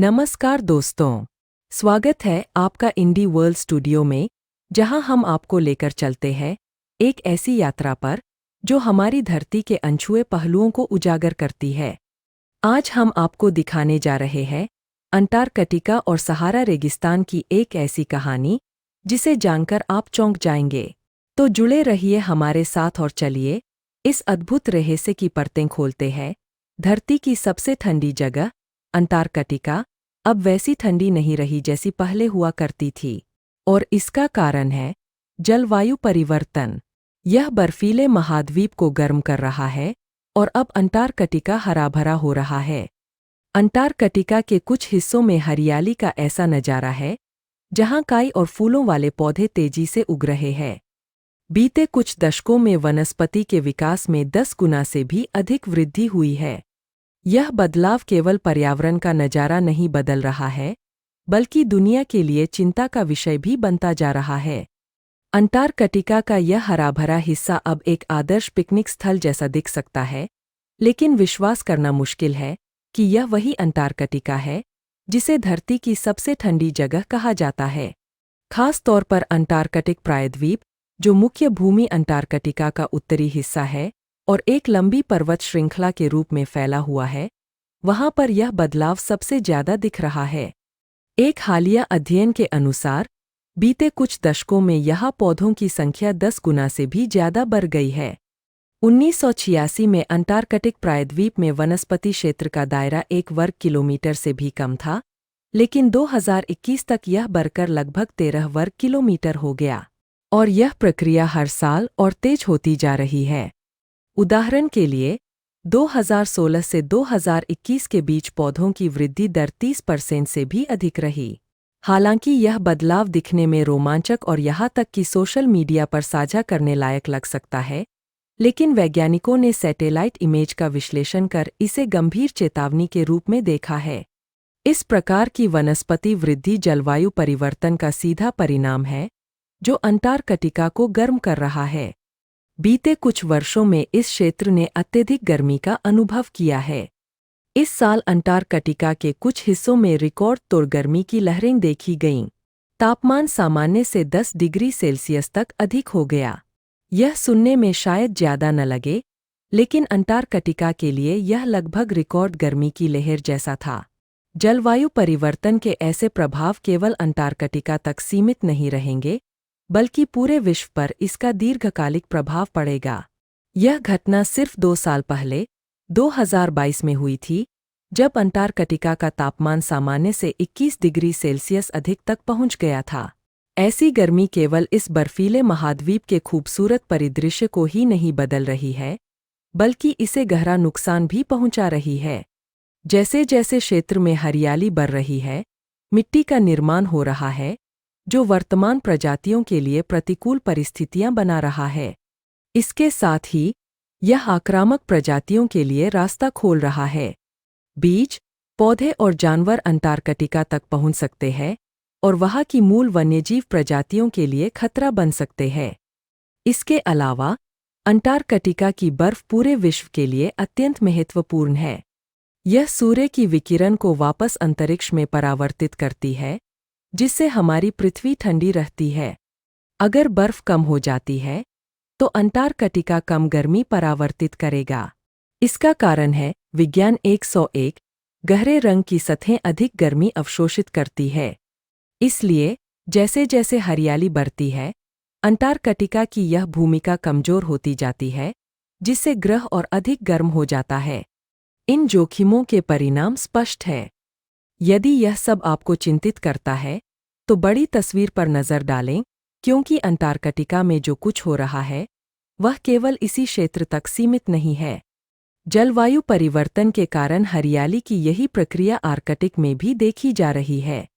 नमस्कार दोस्तों, स्वागत है आपका इंडी वर्ल्ड स्टूडियो में, जहां हम आपको लेकर चलते हैं एक ऐसी यात्रा पर जो हमारी धरती के अनछुए पहलुओं को उजागर करती है। आज हम आपको दिखाने जा रहे हैं अंटार्कटिका और सहारा रेगिस्तान की एक ऐसी कहानी जिसे जानकर आप चौंक जाएंगे। तो जुड़े रहिए हमारे साथ और चलिए इस अद्भुत रहस्य की परतें खोलते हैं। धरती की सबसे ठंडी जगह अंटार्कटिका अब वैसी ठंडी नहीं रही जैसी पहले हुआ करती थी, और इसका कारण है जलवायु परिवर्तन। यह बर्फीले महाद्वीप को गर्म कर रहा है और अब अंटार्कटिका हरा-भरा हो रहा है। अंटार्कटिका के कुछ हिस्सों में हरियाली का ऐसा नजारा है जहां काई और फूलों वाले पौधे तेजी से उग रहे हैं। बीते कुछ दशकों में वनस्पति के विकास में 10 गुना से भी अधिक वृद्धि हुई है। यह बदलाव केवल पर्यावरण का नजारा नहीं बदल रहा है, बल्कि दुनिया के लिए चिंता का विषय भी बनता जा रहा है। अंटार्कटिका का यह हरा-भरा हिस्सा अब एक आदर्श पिकनिक स्थल जैसा दिख सकता है, लेकिन विश्वास करना मुश्किल है कि यह वही अंटार्कटिका है जिसे धरती की सबसे ठंडी जगह कहा जाता है। खास तौर पर अंटार्कटिक प्रायद्वीप, जो मुख्य भूमि अंटार्कटिका का उत्तरी हिस्सा है और एक लंबी पर्वत श्रृंखला के रूप में फैला हुआ है, वहां पर यह बदलाव सबसे ज्यादा दिख रहा है। एक हालिया अध्ययन के अनुसार बीते कुछ दशकों में यहाँ पौधों की संख्या 10 गुना से भी ज्यादा बढ़ गई है। 1986 में अंटार्कटिक प्रायद्वीप में वनस्पति क्षेत्र का दायरा 1 वर्ग किलोमीटर से भी कम था, लेकिन 2021 तक यह बढ़कर लगभग 13 वर्ग किलोमीटर हो गया, और यह प्रक्रिया हर साल और तेज होती जा रही है। उदाहरण के लिए 2016 से 2021 के बीच पौधों की वृद्धि दर 30% से भी अधिक रही। हालांकि यह बदलाव दिखने में रोमांचक और यहाँ तक कि सोशल मीडिया पर साझा करने लायक लग सकता है, लेकिन वैज्ञानिकों ने सैटेलाइट इमेज का विश्लेषण कर इसे गंभीर चेतावनी के रूप में देखा है। इस प्रकार की वनस्पति वृद्धि जलवायु परिवर्तन का सीधा परिणाम है, जो अंटार्कटिका को गर्म कर रहा है। बीते कुछ वर्षों में इस क्षेत्र ने अत्यधिक गर्मी का अनुभव किया है। इस साल अंटार्कटिका के कुछ हिस्सों में रिकॉर्ड तोड़ गर्मी की लहरें देखी गईं। तापमान सामान्य से 10 डिग्री सेल्सियस तक अधिक हो गया। यह सुनने में शायद ज्यादा न लगे, लेकिन अंटार्कटिका के लिए यह लगभग रिकॉर्ड गर्मी की लहर जैसा था। जलवायु परिवर्तन के ऐसे प्रभाव केवल अंटार्कटिका तक सीमित नहीं रहेंगे, बल्कि पूरे विश्व पर इसका दीर्घकालिक प्रभाव पड़ेगा। यह घटना सिर्फ 2 साल पहले 2022 में हुई थी, जब अंटार्कटिका का तापमान सामान्य से 21 डिग्री सेल्सियस अधिक तक पहुंच गया था। ऐसी गर्मी केवल इस बर्फीले महाद्वीप के खूबसूरत परिदृश्य को ही नहीं बदल रही है, बल्कि इसे गहरा नुकसान भी पहुंचा रही है। जैसे जैसे क्षेत्र में हरियाली बढ़ रही है, मिट्टी का निर्माण हो रहा है, जो वर्तमान प्रजातियों के लिए प्रतिकूल परिस्थितियां बना रहा है। इसके साथ ही यह आक्रामक प्रजातियों के लिए रास्ता खोल रहा है। बीज, पौधे और जानवर अंटार्कटिका तक पहुंच सकते हैं और वहां की मूल वन्यजीव प्रजातियों के लिए खतरा बन सकते हैं। इसके अलावा अंटार्कटिका की बर्फ पूरे विश्व के लिए अत्यंत महत्वपूर्ण है। यह सूर्य की विकिरण को वापस अंतरिक्ष में परावर्तित करती है, जिससे हमारी पृथ्वी ठंडी रहती है। अगर बर्फ कम हो जाती है, तो अंटार्कटिका कम गर्मी परावर्तित करेगा। इसका कारण है विज्ञान 101 गहरे रंग की सतहें अधिक गर्मी अवशोषित करती है। इसलिए जैसे जैसे हरियाली बढ़ती है, अंटार्कटिका की यह भूमिका कमजोर होती जाती है, जिससे ग्रह और अधिक गर्म हो जाता है। इन जोखिमों के परिणाम स्पष्ट है। यदि यह सब आपको चिंतित करता है, तो बड़ी तस्वीर पर नजर डालें, क्योंकि अंटार्कटिका में जो कुछ हो रहा है, वह केवल इसी क्षेत्र तक सीमित नहीं है। जलवायु परिवर्तन के कारण हरियाली की यही प्रक्रिया आर्कटिक में भी देखी जा रही है।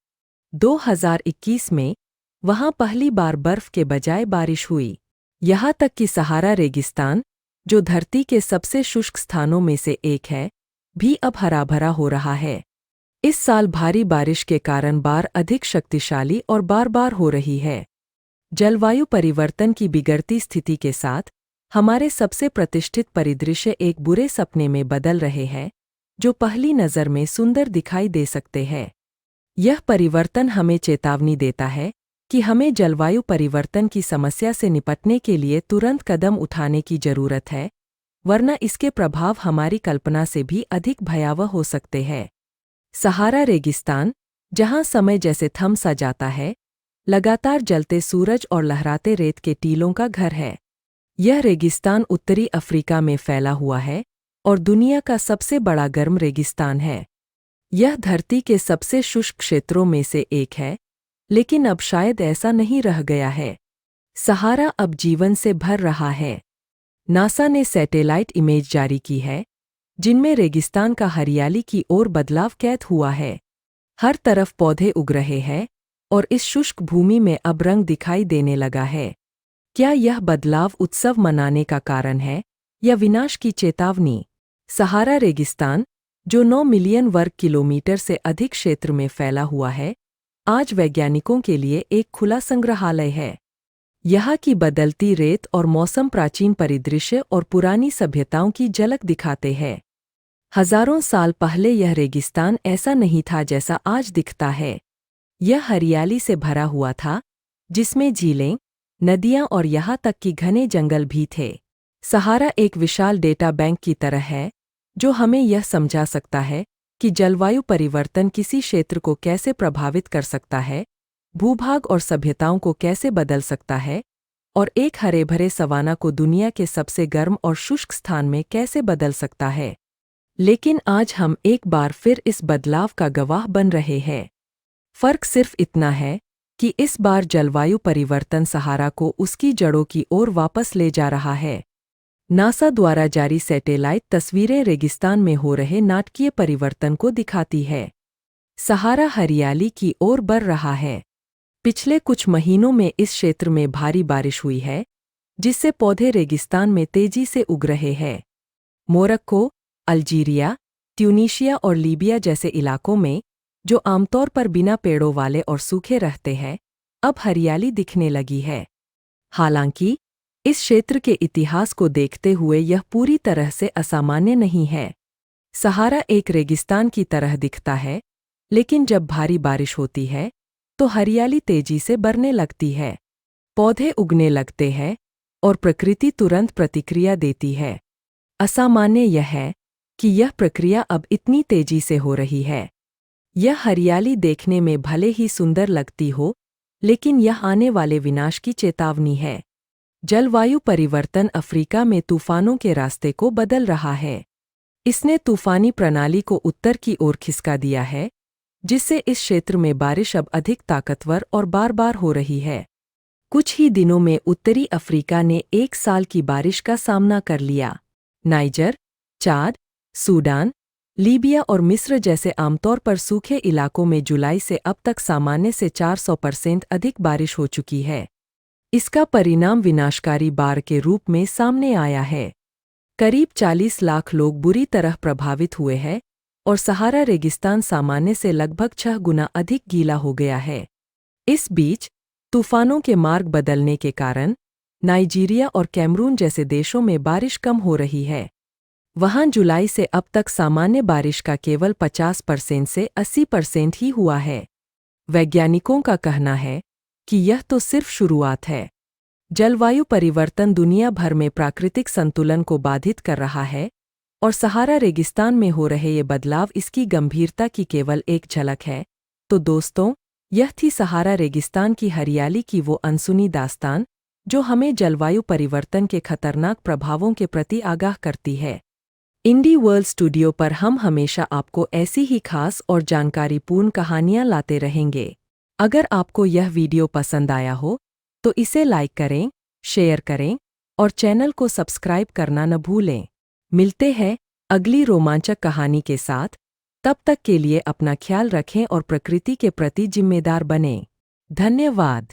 2021 में वहां पहली बार बर्फ के बजाय बारिश हुई। यहाँ तक कि सहारा रेगिस्तान, जो धरती के सबसे शुष्क स्थानों में से एक है, भी अब हरा-भरा हो रहा है। इस साल भारी बारिश के कारण बाढ़ अधिक शक्तिशाली और बार-बार हो रही है। जलवायु परिवर्तन की बिगड़ती स्थिति के साथ हमारे सबसे प्रतिष्ठित परिदृश्य एक बुरे सपने में बदल रहे हैं, जो पहली नज़र में सुंदर दिखाई दे सकते हैं। यह परिवर्तन हमें चेतावनी देता है कि हमें जलवायु परिवर्तन की समस्या से निपटने के लिए तुरंत कदम उठाने की जरूरत है, वरना इसके प्रभाव हमारी कल्पना से भी अधिक भयावह हो सकते हैं। सहारा रेगिस्तान, जहां समय जैसे थम सा जाता है, लगातार जलते सूरज और लहराते रेत के टीलों का घर है। यह रेगिस्तान उत्तरी अफ्रीका में फैला हुआ है और दुनिया का सबसे बड़ा गर्म रेगिस्तान है। यह धरती के सबसे शुष्क क्षेत्रों में से एक है, लेकिन अब शायद ऐसा नहीं रह गया है। सहारा अब जीवन से भर रहा है। नासा ने सैटेलाइट इमेज जारी की है, जिनमें रेगिस्तान का हरियाली की ओर बदलाव कैद हुआ है। हर तरफ पौधे उग रहे हैं और इस शुष्क भूमि में अब रंग दिखाई देने लगा है। क्या यह बदलाव उत्सव मनाने का कारण है या विनाश की चेतावनी? सहारा रेगिस्तान, जो 9 मिलियन वर्ग किलोमीटर से अधिक क्षेत्र में फैला हुआ है, आज वैज्ञानिकों के लिए एक खुला संग्रहालय है। यहाँ की बदलती रेत और मौसम प्राचीन परिदृश्य और पुरानी सभ्यताओं की झलक दिखाते हैं। हजारों साल पहले यह रेगिस्तान ऐसा नहीं था जैसा आज दिखता है। यह हरियाली से भरा हुआ था, जिसमें झीलें, नदियां और यहाँ तक कि घने जंगल भी थे। सहारा एक विशाल डेटा बैंक की तरह है, जो हमें यह समझा सकता है कि जलवायु परिवर्तन किसी क्षेत्र को कैसे प्रभावित कर सकता है, भूभाग और सभ्यताओं को कैसे बदल सकता है, और एक हरे भरे सवाना को दुनिया के सबसे गर्म और शुष्क स्थान में कैसे बदल सकता है। लेकिन आज हम एक बार फिर इस बदलाव का गवाह बन रहे हैं। फर्क सिर्फ इतना है कि इस बार जलवायु परिवर्तन सहारा को उसकी जड़ों की ओर वापस ले जा रहा है। नासा द्वारा जारी सैटेलाइट तस्वीरें रेगिस्तान में हो रहे नाटकीय परिवर्तन को दिखाती है। सहारा हरियाली की ओर बढ़ रहा है। पिछले कुछ महीनों में इस क्षेत्र में भारी बारिश हुई है, जिससे पौधे रेगिस्तान में तेजी से उग रहे हैं। मोरक्को, अल्जीरिया, ट्यूनीशिया और लीबिया जैसे इलाकों में, जो आमतौर पर बिना पेड़ों वाले और सूखे रहते हैं, अब हरियाली दिखने लगी है। हालांकि इस क्षेत्र के इतिहास को देखते हुए यह पूरी तरह से असामान्य नहीं है। सहारा एक रेगिस्तान की तरह दिखता है, लेकिन जब भारी बारिश होती है तो हरियाली तेजी से बढ़ने लगती है। पौधे उगने लगते हैं और प्रकृति तुरंत प्रतिक्रिया देती है। असामान्य यह है कि यह प्रक्रिया अब इतनी तेजी से हो रही है। यह हरियाली देखने में भले ही सुंदर लगती हो, लेकिन यह आने वाले विनाश की चेतावनी है। जलवायु परिवर्तन अफ्रीका में तूफानों के रास्ते को बदल रहा है। इसने तूफानी प्रणाली को उत्तर की ओर खिसका दिया है, जिससे इस क्षेत्र में बारिश अब अधिक ताकतवर और बार-बार हो रही है। कुछ ही दिनों में उत्तरी अफ्रीका ने एक साल की बारिश का सामना कर लिया। नाइजर, चाद, सूडान, लीबिया और मिस्र जैसे आमतौर पर सूखे इलाकों में जुलाई से अब तक सामान्य से 400% अधिक बारिश हो चुकी है। इसका परिणाम विनाशकारी बाढ़ के रूप में सामने आया है। करीब 40 लाख लोग बुरी तरह प्रभावित हुए हैं और सहारा रेगिस्तान सामान्य से लगभग 6 गुना अधिक गीला हो गया है। इस बीच तूफानों के मार्ग बदलने के कारण नाइजीरिया और कैमरून जैसे देशों में बारिश कम हो रही है। वहां जुलाई से अब तक सामान्य बारिश का केवल 50% से 80% ही हुआ है। वैज्ञानिकों का कहना है कि यह तो सिर्फ शुरुआत है। जलवायु परिवर्तन दुनिया भर में प्राकृतिक संतुलन को बाधित कर रहा है और सहारा रेगिस्तान में हो रहे ये बदलाव इसकी गंभीरता की केवल एक झलक है। तो दोस्तों, यह थी सहारा रेगिस्तान की हरियाली की वो अनसुनी दास्तान, जो हमें जलवायु परिवर्तन के खतरनाक प्रभावों के प्रति आगाह करती है। इंडी वर्ल्ड स्टूडियो पर हम हमेशा आपको ऐसी ही खास और जानकारीपूर्ण कहानियां लाते रहेंगे। अगर आपको यह वीडियो पसंद आया हो तो इसे लाइक करें, शेयर करें और चैनल को सब्सक्राइब करना न भूलें। मिलते हैं अगली रोमांचक कहानी के साथ। तब तक के लिए अपना ख्याल रखें और प्रकृति के प्रति जिम्मेदार बनें। धन्यवाद।